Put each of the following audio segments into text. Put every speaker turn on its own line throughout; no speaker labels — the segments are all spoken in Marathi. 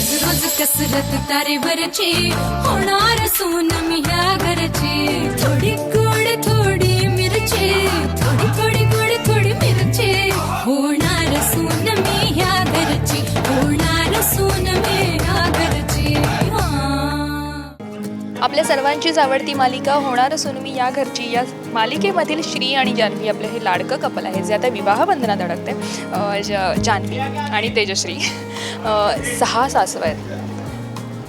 रोज रोज कसरत तारेवरची होणार सून मी ह्या घरची. थोडी गोड थोडी मिरची, थोडी थोडी गोड थोडी मिरची. होणार सून मी ह्या घरची, होणार सून मी ह्या घरची.
आपल्या सर्वांचीच आवडती मालिका होणार सून मी या घरची या मालिकेमधील श्री आणि जान्हवी आपलं हे लाडकं कपल आहे जे आता विवाह बंधनात अडकते. जान्हवी आणि तेजश्री 6 सासू आहेत.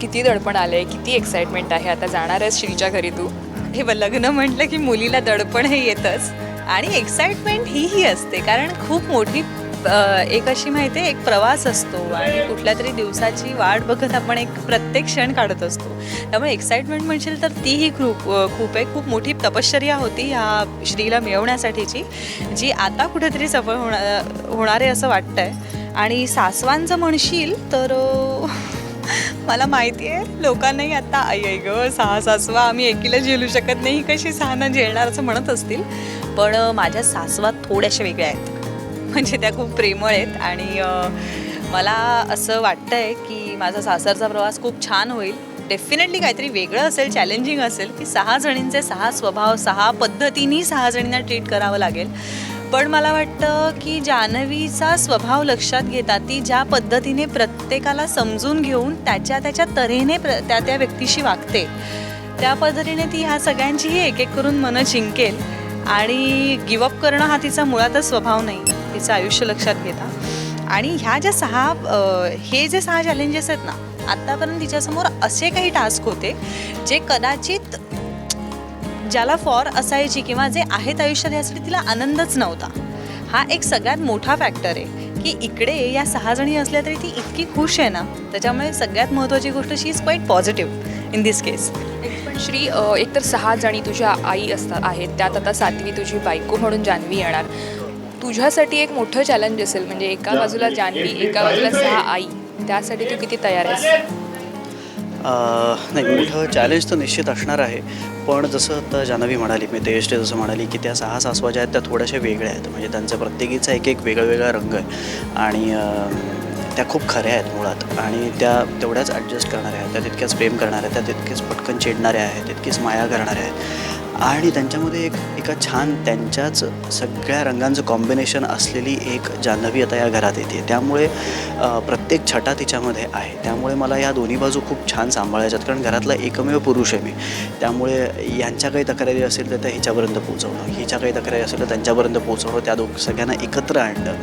किती दडपण आलं आहे, किती एक्साइटमेंट आहे. आता जाणार आहेस श्रीच्या घरी तू.
हे लग्न म्हटलं की मुलीला दडपण हे येतच आणि एक्साइटमेंट ही असते, कारण खूप मोठी एक अशी माहिती आहे, एक प्रवास असतो आणि कुठल्या तरी दिवसाची वाट बघत आपण एक प्रत्येक क्षण काढत असतो. त्यामुळे एक्साइटमेंट म्हणशील तर तीही खूप आहे. खूप मोठी तपश्चर्या होती ह्या श्रीला मिळवण्यासाठीची, जी आता कुठेतरी सफळ होणार आहे असं वाटतंय. आणि सासवांचं म्हणशील तर मला माहिती आहे लोकांनाही आता आई ग 6 सासवा आम्ही एकीला झेलू शकत नाही, कशी 6 झेलणार असं म्हणत असतील. पण माझ्या सासवा थोड्याशा वेगळ्या आहेत, म्हणजे त्या खूप प्रेमळ आहेत आणि मला असं वाटतंय की माझा सासरचा प्रवास खूप छान होईल. डेफिनेटली काहीतरी वेगळं असेल, चॅलेंजिंग असेल की 6 जणींचे 6 स्वभाव, 6 पद्धतीने 6 जणींना ट्रीट करावं लागेल. पण मला वाटतं की जान्हवीचा स्वभाव लक्षात घेता ती ज्या पद्धतीने प्रत्येकाला समजून घेऊन त्याच्या तऱ्हेने त्या व्यक्तीशी वागते, त्या पद्धतीने ती ह्या सगळ्यांचीही एक एक करून मनं जिंकेल. आणि गिवअप करणं हा तिचा मुळातच स्वभाव नाही, तिचं आयुष्य लक्षात घेता. आणि ह्या ज्या 6 चॅलेंजेस आहेत ना, आत्तापर्यंत तिच्यासमोर असे काही टास्क होते जे कदाचित ज्याला फॉर असायची किंवा जे आहेत आयुष्यात यासाठी तिला आनंदच नव्हता. हा एक सगळ्यात मोठा फॅक्टर आहे की इकडे या 6 जणी असल्या तरी ती इतकी खुश आहे ना, त्याच्यामुळे सगळ्यात महत्त्वाची गोष्ट she is quite positive in this case.
पण श्री, एकतर 6 जणी तुझ्या आई आहेत, त्यात आता 7वी तुझी बायको म्हणून जान्हवी येणार. तुझ्यासाठी एक मोठं चॅलेंज असेल, म्हणजे एका बाजूला जान्हवी, एका बाजूला 6 आई. त्यासाठी तू किती तयार आहेस?
नाही, मोठं चॅलेंज तर निश्चित असणार आहे. पण जसं आता जान्हवी म्हणाली, मी तेजश्री जसं म्हणाली की त्या 6 सासवा ज्या आहेत त्या थोड्याशा वेगळ्या आहेत, म्हणजे त्यांचा प्रत्येकीचा एक वेगळा रंग आहे आणि त्या खूप खऱ्या आहेत मुळात आणि त्या तेवढ्याच ॲडजस्ट करणाऱ्या आहेत, त्या तितक्याच प्रेम करणाऱ्या आहेत, त्या तितकेच पटकन चिडणाऱ्या आहेत, तितकीच माया करणाऱ्या आहेत. आणि त्यांच्यामध्ये एका छान त्यांच्याच सगळ्या रंगांचं कॉम्बिनेशन असलेली एक जान्हवी आता या घरात येते. त्यामुळे प्रत्येक छटा तिच्यामध्ये आहे. त्यामुळे मला या दोन्ही बाजू खूप छान सांभाळायच्यात, कारण घरातला एकमेव पुरुष आहे मी. त्यामुळे यांच्या काही तक्रारी असेल तर त्या हिच्यापर्यंत पोहोचवणं, हिच्या काही तक्रारी असेल तर त्यांच्यापर्यंत पोहोचवणं, त्या सगळ्यांना एकत्र आणणं,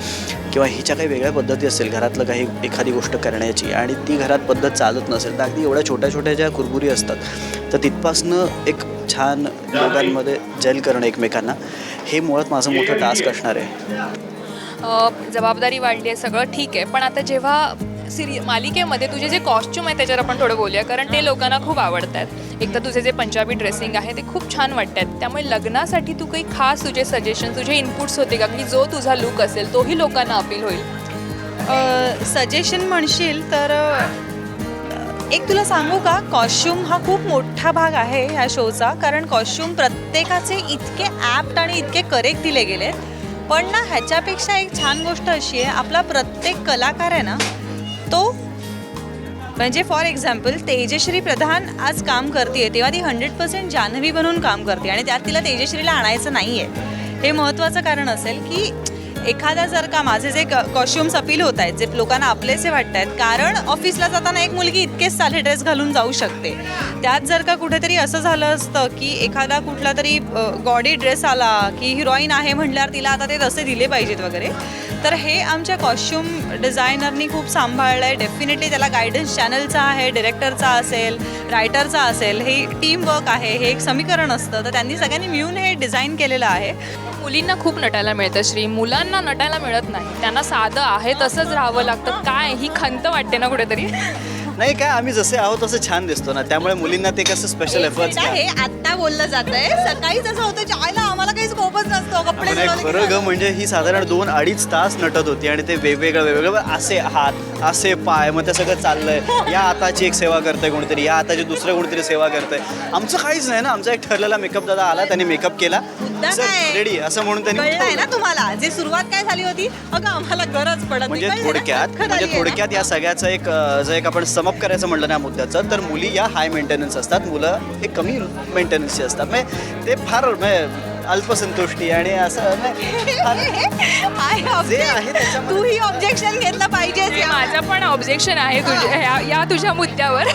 किंवा हिच्या काही वेगळ्या पद्धती असतील घरातलं काही एखादी गोष्ट करण्याची आणि ती घरात पद्धत चालत नसेल तर अगदी एवढ्या छोट्या ज्या कुरबुरी असतात तर तिथपासनं एक छान दोघांमध्ये जेल करणं एकमेकांना, हे मुळात माझं मोठं टास्क असणार आहे.
जबाबदारी वाढली आहे, सगळं ठीक आहे. पण आता जेव्हा मालिकेमध्ये तुझे जे कॉस्ट्यूम आहे त्याच्यावर आपण थोडं बोलूया, कारण ते लोकांना खूप आवडत आहेत. एक तर तुझे जे पंजाबी ड्रेसिंग आहे ते खूप छान वाटत आहेत. त्यामुळे लग्नासाठी तू काही खास तुझे सजेशन, तुझे इनपुट्स होते का की जो तुझा लुक असेल तोही लोकांना अपील होईल?
सजेशन म्हणशील तर एक तुला सांगू का, कॉस्ट्यूम हा खूप मोठा भाग आहे ह्या शोचा, कारण कॉस्ट्यूम प्रत्येकाचे इतके ॲप्ट आणि इतके करेक्ट दिले गेले. पण ना ह्याच्यापेक्षा एक छान गोष्ट अशी आहे, आपला प्रत्येक कलाकार आहे ना तो, म्हणजे फॉर एक्झाम्पल तेजश्री प्रधान आज काम करते तेव्हा ती 100% जान्हवी बनून काम करते आणि त्यात तिला तेजश्रीला आणायचं नाही आहे. हे महत्त्वाचं कारण असेल की एखादा जर का माझे जे कॉस्ट्युम्स अपील होत आहेत, जे लोकांना आपलेसे वाटत आहेत, कारण ऑफिसला जाताना एक मुलगी इतकेच साधे ड्रेस घालून जाऊ शकते. त्यात जर का कुठेतरी असं झालं असतं की एखादा कुठला तरी गॉडी ड्रेस आला की हिरोईन आहे म्हटल्यावर तिला आता ते तसे दिले पाहिजेत वगैरे, तर हे आमच्या कॉस्ट्यूम डिझायनरनी खूप सांभाळलं आहे. डेफिनेटली त्याला गायडन्स चॅनलचा आहे, डिरेक्टरचा असेल, रायटरचा असेल, हे टीम वर्क आहे, हे एक समीकरण असतं, तर त्यांनी सगळ्यांनी मिळून हे डिझाईन केलेलं आहे.
मुलींना खूप नटायला मिळतं श्री, मुलांना नटायला मिळत नाही. त्यांना साधं आहे तसंच राहावं लागतं. काय ही खंत वाटते ना कुठेतरी?
नाही काय, आम्ही जसे आहोत तसं छान दिसतो ना, त्यामुळे मुलींना ते कसं स्पेशल एफर्ट्स
हे आत्ता बोललं जातंय, सकाळीच असं होतं जायला आम्हाला काही स्कोपच नसतो कपडे.
खरं ग, म्हणजे ही साधारण 2-2.5 तास नटत होती आणि ते वेगवेगळं असे हात, असे पाय, मग ते सगळं चाललंय. या हाताची एक सेवा करतंय कोणीतरी, या हाताची दुसरं कोणीतरी सेवा करतंय. आमचं काहीच नाही ना, आमचा एक ठरलेला मेकअप दादा आला, त्यांनी मेकअप केला, रेडी असं म्हणून त्यांनी.
कळलंय ना तुम्हाला, जे सुरुवात काय झाली होती, अगं आम्हाला गरज पडत
म्हणजे थोडक्यात या सगळ्याचं एक जर एक आपण समअप करायचं म्हटलं ना मुद्द्याचं, तर मुली या हाय मेंटेनन्स असतात, मुलं हे कमी मेंटेनन्सचे असतात. म्हणजे ते फार अल्पसंतुष्टी आणि असं जे आहे त्याच्यामध्ये
तूही ऑब्जेक्शन घेतलं पाहिजे.
माझं पण ऑब्जेक्शन आहे तुझ्या या तुझ्या मुद्द्यावर.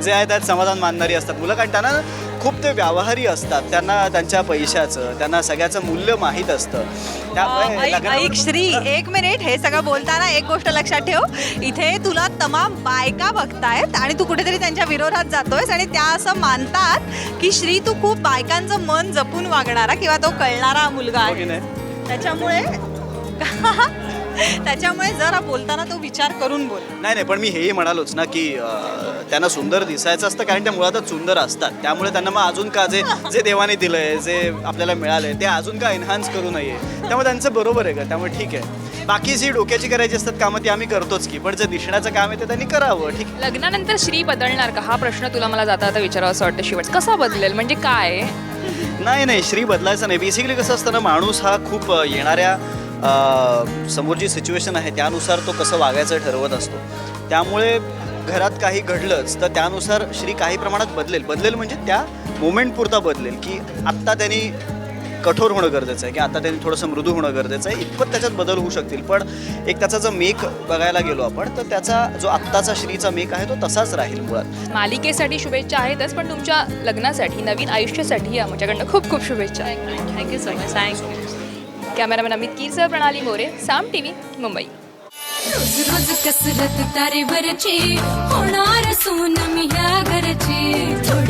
जे आहे त्यात समाधान मानणारी असतात मुलं, कारण त्यांना खूप ते व्यावहारी असतात, त्यांना त्यांच्या पैशाचं त्यांना सगळ्याचं मूल्य माहीत असतं. त्यामुळे
ऐक श्री, एक मिनिट, हे सगळं बोलताना एक गोष्ट लक्षात ठेव, इथे तुला तमाम बायका बघतायत आणि तू कुठेतरी त्यांच्या विरोधात जातोयस आणि त्या असं मानतात की श्री तू खूप बायकांचं मन जपून वागणारा किंवा तो कळणारा मुलगा
हो की
आहे.
नाही?
त्याच्यामुळे जरा बोलताना तो विचार करून बोल.
नाही, पण मी हेही म्हणालोच ना की त्यांना सुंदर दिसायचं असतं, कारण त्या मुळातच सुंदर असतात. त्यामुळे त्यांना मग अजून का जे देवाने दिलंय, जे आपल्याला मिळालंय, ते अजून का एन्हान्स करू नये. त्यामुळे त्यांचं बरोबर आहे का, त्यामुळे ठीक आहे. बाकी जी डोक्याची करायची असतात कामं ती आम्ही करतोच की, पण जे दिसण्याचं काम आहे ते त्यांनी करावं. ठीक आहे.
लग्नानंतर श्री बदलणार का, हा प्रश्न तुला मला जाता जाता विचारावा असं वाटतं शेवट. कसा बदलेल म्हणजे काय?
नाही, श्री बदलायचं नाही. बेसिकली कसं असतं ना, माणूस हा खूप येणाऱ्या समोर जी सिच्युएशन आहे त्यानुसार तो कसं वागायचं ठरवत असतो. त्यामुळे घरात काही घडलंच तर त्यानुसार श्री काही प्रमाणात बदलेल म्हणजे त्या मोमेंटपुरता बदलेल, की आत्ता त्यांनी कठोर होणं गरजेचं आहे, की आता त्यांनी थोडंसं मृदू होणं गरजेचं आहे, इतपत त्याच्यात बदल होऊ शकतील. पण एक त्याचा जो मेक बघायला गेलो आपण, तर त्याचा जो आत्ताचा श्रीचा मेक आहे तो तसाच राहील मुळात.
मालिकेसाठी शुभेच्छा आहेतच, पण तुमच्या लग्नासाठी, नवीन आयुष्यासाठी आमच्याकडनं खूप खूप शुभेच्छा.
Thank you so much. Thank you.
Cameraman Amit कीरसह प्रणाली मोरे, साम टीव्ही, मुंबई.
रोज रोज कसरत तारेवरची होणार सून मी ह्या घरची.